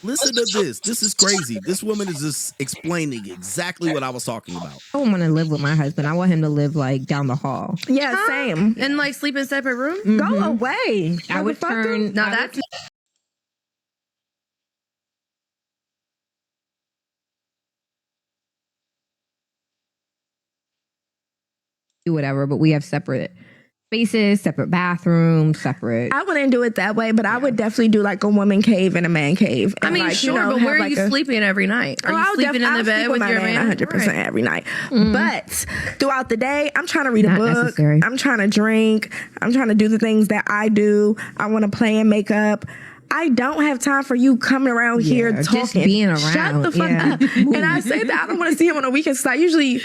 Listen to this. This is crazy. This woman is just explaining exactly what I was talking about. I don't want to live with my husband. I want him to live like down the hall. Yeah, same. And like sleep in separate rooms? Go away. I would turn. No, I would that's do whatever, but we have separate spaces, separate bathrooms, separate. I wouldn't do it that way, but I would definitely do like a woman cave and a man cave. I And mean, like, sure, you know, but have where are like you a- sleeping every night? Are Oh, you I'll sleeping in the I'll bed sleep with my your man man? 100% Right. every night. But throughout the day, I'm trying to read a Not book. necessary. I'm trying to drink. I'm trying to do the things that I do. I want to play and make up. I don't have time for you coming around here just talking. being Shut around, the fuck yeah. up. And I say that I don't want to see him on the weekends. So I usually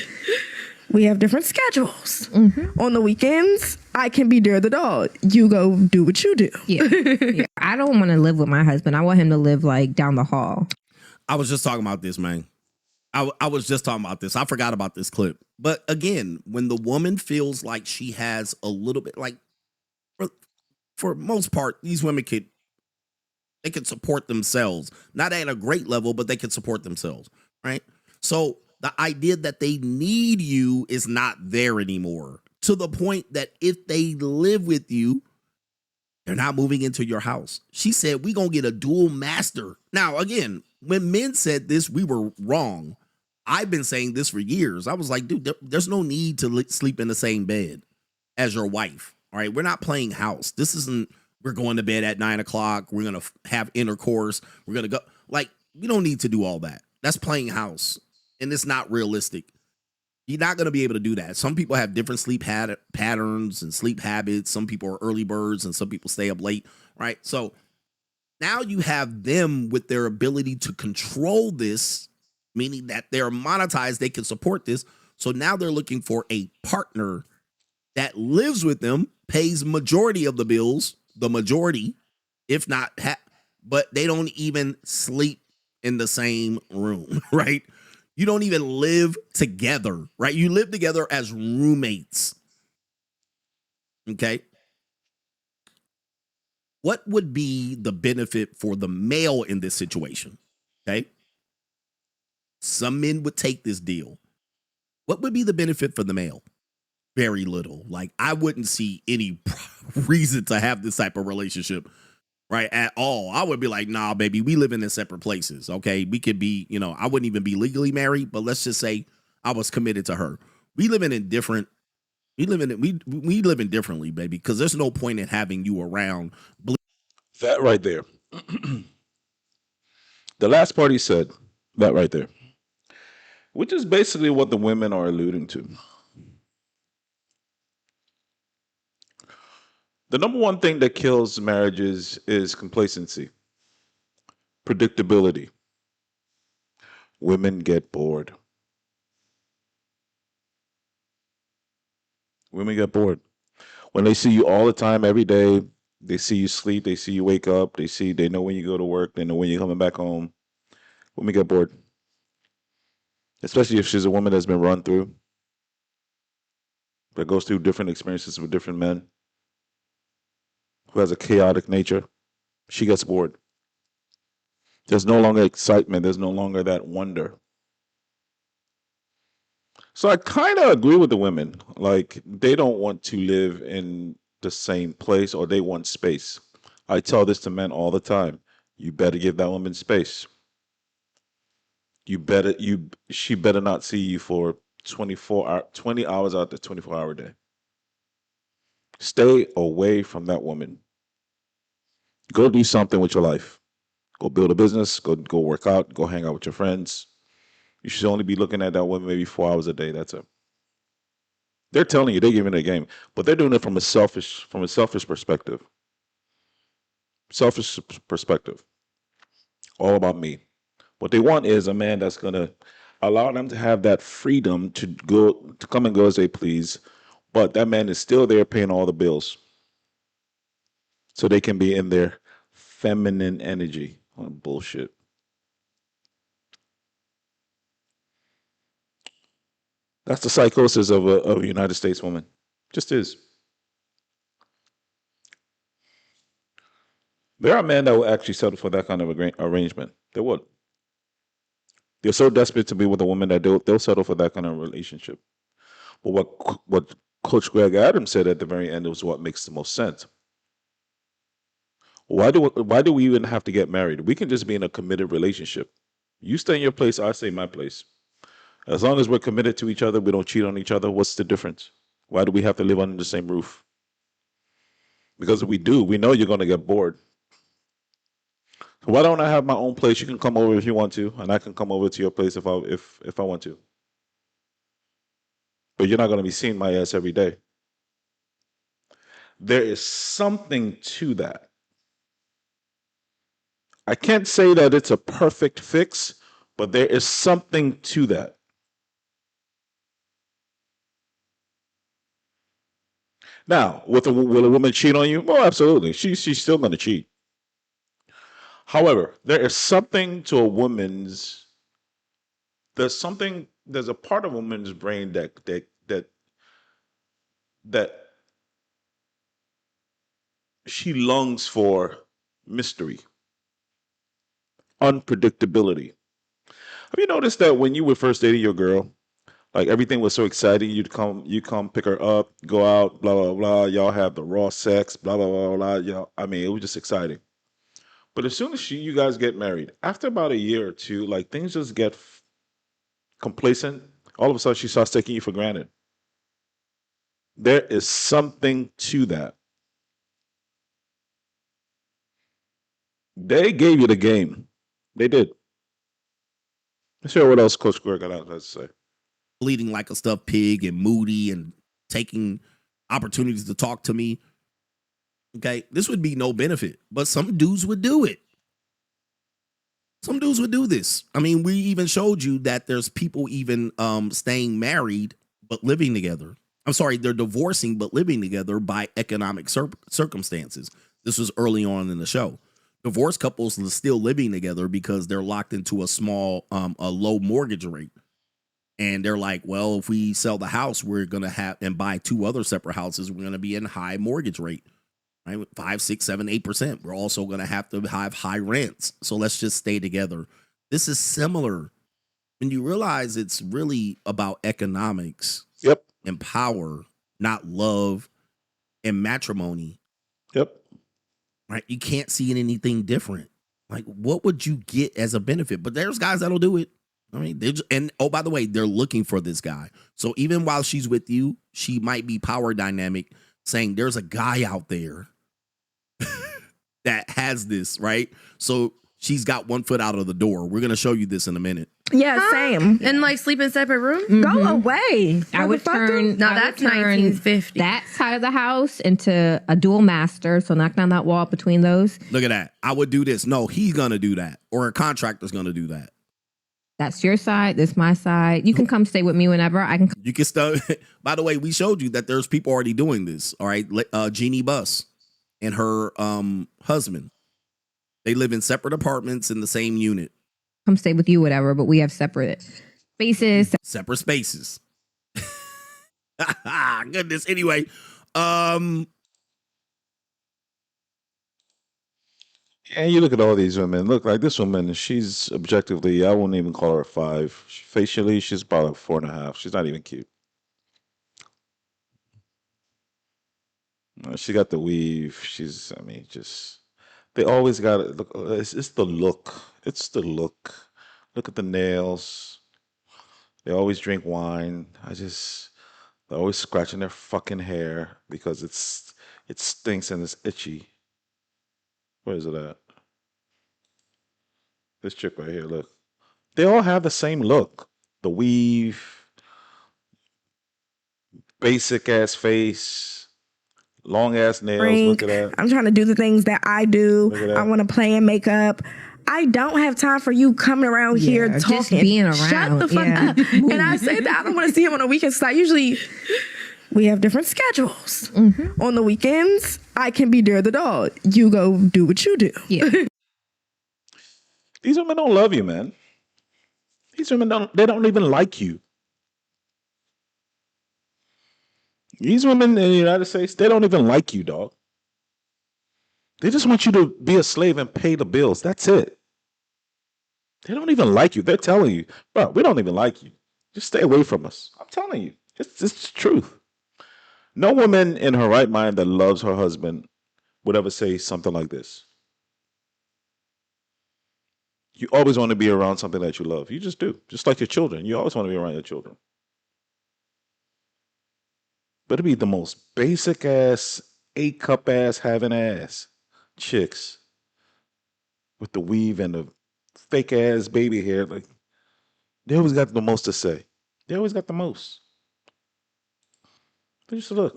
we have different schedules. On the weekends, I can be Dare the dog. You go do what you do. Yeah. I don't want to live with my husband. I want him to live like down the hall. I was just talking about this, man. I was just talking about this. I forgot about this clip. But again, when the woman feels like she has a little bit, like for most part, these women could support themselves. Not at a great level, but they can support themselves, right? So the idea that they need you is not there anymore, to the point that if they live with you, they're not moving into your house. She said, we gonna get a dual master. Now, again, when men said this, we were wrong. I've been saying this for years. I was like, dude, there's no need to sleep in the same bed as your wife. All right, we're not playing house. This isn't, we're going to bed at 9 o'clock. We're going to have intercourse. We're going to go. Like, we don't need to do all that. That's playing house. And it's not realistic. You're not going to be able to do that. Some people have different sleep patterns and sleep habits. Some people are early birds and some people stay up late, right? So now you have them with their ability to control this, meaning that they're monetized, they can support this. So now they're looking for a partner that lives with them, pays majority of the bills, the majority, if not, but they don't even sleep in the same room, right? You don't even live together, right? You live together as roommates. Okay. What would be the benefit for the male in this situation? Okay. Some men would take this deal. What would be the benefit for the male? Very little. Like, I wouldn't see any reason to have this type of relationship, right, at all. I would be like, nah, baby, we live in separate places. Okay. We could be, I wouldn't even be legally married, but let's just say I was committed to her. We live in different, we live in differently, baby, because there's no point in having you around. That right there. The last part he said, that right there, which is basically what the women are alluding to. The number one thing that kills marriages is complacency, predictability. Women get bored. Women get bored. When they see you all the time, every day, they see you sleep, they see you wake up, they know when you go to work, they know when you're coming back home. Women get bored. Especially if she's a woman that's been run through, that goes through different experiences with different men, who has a chaotic nature. She gets bored. There's no longer excitement. There's no longer that wonder. So I kind of agree with the women. Like, they don't want to live in the same place, or they want space. I tell this to men all the time. You better give that woman space. She better not see you for 20 hours out the 24-hour day. Stay away from that woman. Go do something with your life. Go build a business, go work out, go hang out with your friends. You should only be looking at that woman maybe 4 hours a day. That's it. They're telling you, they're giving it a game, but they're doing it from a selfish perspective. Selfish perspective. All about me. What they want is a man that's gonna allow them to have that freedom to come and go as they please, but that man is still there paying all the bills. So they can be in their feminine energy. Oh, bullshit. That's the psychosis of a United States woman. Just is. There are men that will actually settle for that kind of arrangement. They would. They're so desperate to be with a woman that they'll settle for that kind of relationship. But what Coach Greg Adams said at the very end was what makes the most sense. Why do we even have to get married? We can just be in a committed relationship. You stay in your place, I stay in my place. As long as we're committed to each other, we don't cheat on each other. What's the difference? Why do we have to live under the same roof? Because if we do, we know you're going to get bored. Why don't I have my own place? You can come over if you want to, and I can come over to your place if I want to. But you're not going to be seeing my ass every day. There is something to that. I can't say that it's a perfect fix, but there is something to that. Now, will a woman cheat on you? Oh, absolutely. She's still going to cheat. However, there is something to a woman's. There's a part of a woman's brain that she longs for mystery, unpredictability. Have you noticed that when you were first dating your girl, like everything was so exciting, you come pick her up, go out, blah blah blah, y'all have the raw sex, blah blah blah blah. Y'all, I mean, it was just exciting. But as soon as you guys get married, after about a year or two, like things just get complacent. All of a sudden, she starts taking you for granted. There is something to that. They gave you the game. They did. Let's hear what else Coach Greg got to say. Bleeding like a stuffed pig and moody and taking opportunities to talk to me. Okay, this would be no benefit, but some dudes would do it. Some dudes would do this. I mean, we even showed you that there's people even staying married but living together. I'm sorry, they're divorcing but living together by economic circumstances. This was early on in the show. Divorced couples are still living together because they're locked into a low mortgage rate. And they're like, well, if we sell the house, we're going to have and buy two other separate houses, we're going to be in high mortgage rate, right? 5, 6, 7, 8%. We're also going to have high rents. So let's just stay together. This is similar. When you realize it's really about economics and power, not love and matrimony. Right? You can't see anything different. Like, what would you get as a benefit? But there's guys that'll do it. I mean, by the way, they're looking for this guy. So even while she's with you, she might be power dynamic, saying there's a guy out there that has this, right? So she's got one foot out of the door. We're gonna show you this in a minute. Yeah, same. And like sleep in separate rooms? Go away. I would turn. No, I that's would turn 1950. that side of the house into a dual master. So knock down that wall between those. Look at that. I would do this. No, he's gonna do that, or a contractor's gonna do that. That's your side. This my side. You can come stay with me whenever. I can. You can still. By the way, we showed you that there's people already doing this. All right, Jeannie Buss and her husband. They live in separate apartments in the same unit. Come stay with you, whatever. But we have separate spaces. Separate spaces. Goodness. Anyway, And you look at all these women. Look, like this woman, she's objectively, I wouldn't even call her a 5. Facially, she's about a 4.5. She's not even cute. She got the weave. They always got it. Look, it's the look. It's the look. Look at the nails. They always drink wine. They're always scratching their fucking hair because it stinks and it's itchy. Where is it at? This chick right here, look. They all have the same look. The weave, basic ass face, long ass nails. Look at that. I'm trying to do the things that I do. I want to play in makeup. I don't have time for you coming around here talking. Just being around. Shut the fuck up. And I say that I don't want to see him on the weekends. So we have different schedules. On the weekends, I can be there the dog. You go do what you do. Yeah. These women don't love you, man. These women they don't even like you. These women in the United States, they don't even like you, dog. They just want you to be a slave and pay the bills. That's it. They don't even like you. They're telling you, bro, we don't even like you. Just stay away from us. I'm telling you, it's the truth. No woman in her right mind that loves her husband would ever say something like this. You always want to be around something that you love. You just do. Just like your children. You always want to be around your children. But it'd be the most basic ass, 8 cup ass having ass chicks with the weave and the fake ass baby hair. Like, they always got the most to say. They always got the most. They just look.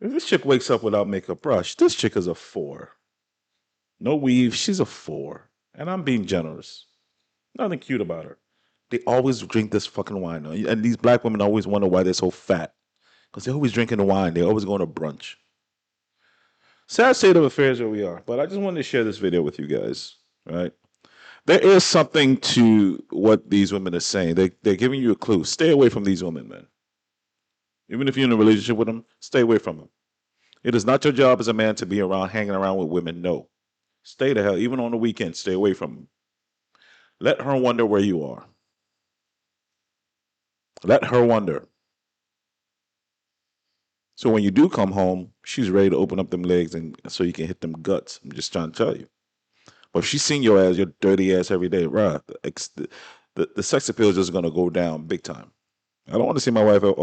If this chick wakes up without makeup brush, this chick is a 4. No weave, she's a 4. And I'm being generous. Nothing cute about her. They always drink this fucking wine. And these black women always wonder why they're so fat. Because they're always drinking the wine. They always going to brunch. Sad state of affairs where we are. But I just wanted to share this video with you guys. Right? There is something to what these women are saying. They're giving you a clue. Stay away from these women, man. Even if you're in a relationship with them, stay away from them. It is not your job as a man to be around, hanging around with women. No. Stay the hell, even on the weekend, stay away from them. Let her wonder where you are. Let her wonder. So when you do come home, she's ready to open up them legs and so you can hit them guts. I'm just trying to tell you. But if she's seen your ass, your dirty ass every day, right? The sex appeal is just gonna go down big time. I don't want to see my wife the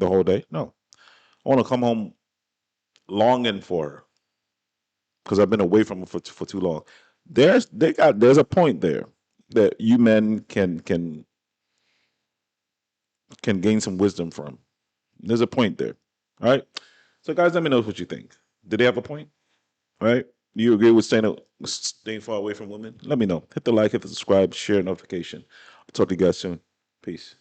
whole day. No, I want to come home longing for her because I've been away from her for too long. There's a point there that you men can gain some wisdom from. There's a point there. All right. So guys, let me know what you think. Did they have a point? All right. Do you agree with staying far away from women? Let me know. Hit the like, hit the subscribe, share notification. I'll talk to you guys soon. Peace.